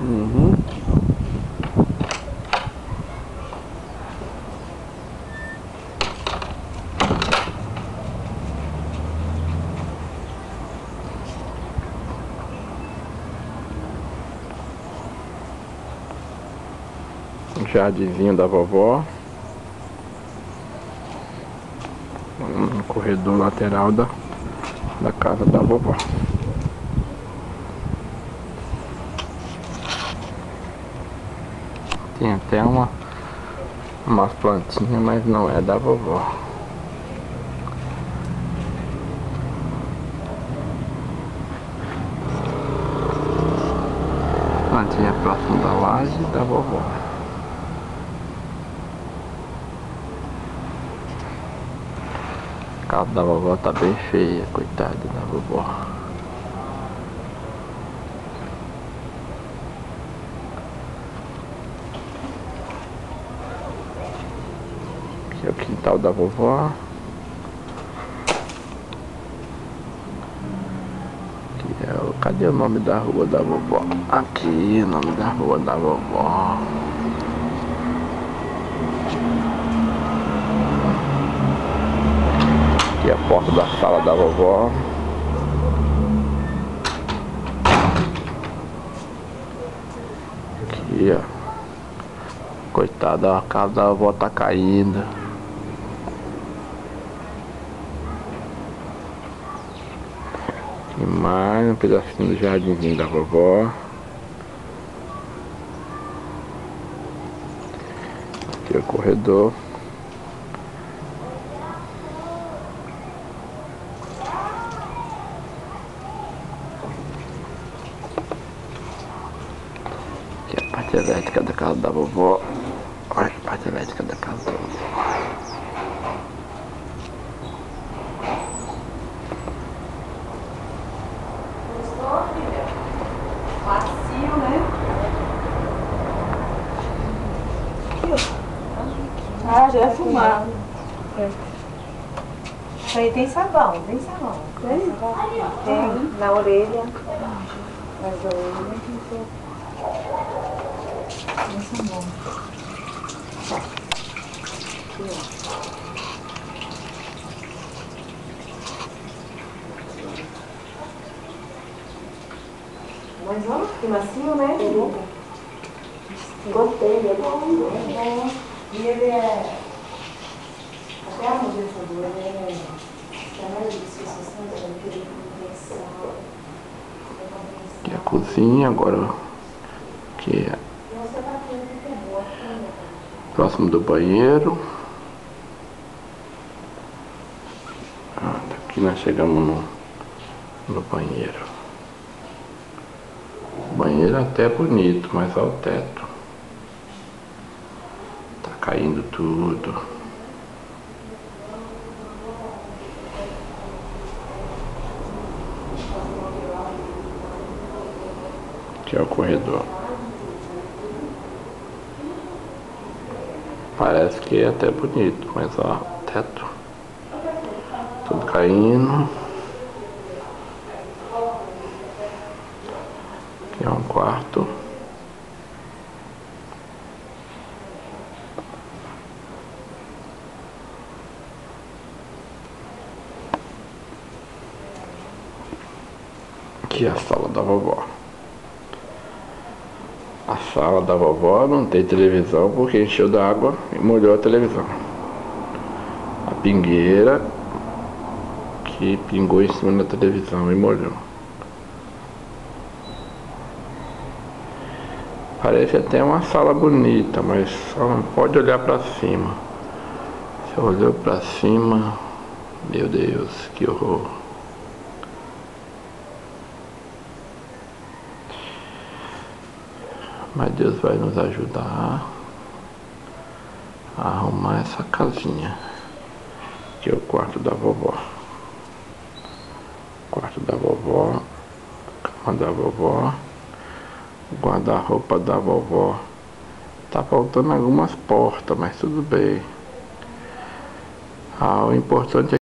Uhum. O jardinzinho da vovó. No corredor lateral da casa da vovó. Tem até umas plantinhas, mas não é da vovó. Plantinha próximo da laje da vovó. A casa da vovó tá bem feia, coitada da vovó. Aqui é o quintal da vovó. Aqui é o... Cadê o nome da rua da vovó? Aqui, o nome da rua da vovó. Aqui é a porta da sala da vovó. Aqui, ó. Coitada, a casa da vovó tá caindo. Aqui mais um pedacinho do jardinzinho da vovó. Aqui é o corredor. Aqui é a parte elétrica da casa da vovó. Olha a parte elétrica da casa da vovó. Gostou, filha? Macio, né? Ah, já é fumado. Isso aí tem sabão, tem sabão. Tem? Tem, na orelha. Nas orelhas tem sabão. Aqui, ó. Mas olha que macio, né? Gostei, ele é bom. E ele é... Até a modernizadora, ele é mais difícil, Aqui é a cozinha agora. Aqui é próximo do banheiro. Aqui nós chegamos no banheiro. O banheiro até é bonito, mas olha o teto. Tá caindo tudo. Aqui é o corredor. Parece que é até bonito, mas ó, o teto. Tudo caindo. Aqui é um quarto. Aqui é a sala da vovó. A sala da vovó não tem televisão porque encheu d'água e molhou a televisão. A pingueira que pingou em cima da televisão e molhou. Parece até uma sala bonita, mas só não pode olhar pra cima. Se olhou pra cima, meu Deus, que horror. Mas Deus vai nos ajudar a arrumar essa casinha. Aqui é o quarto da vovó. Quarto da vovó, cama da vovó, guarda-roupa da vovó. Tá faltando algumas portas, mas tudo bem. Ah, o importante é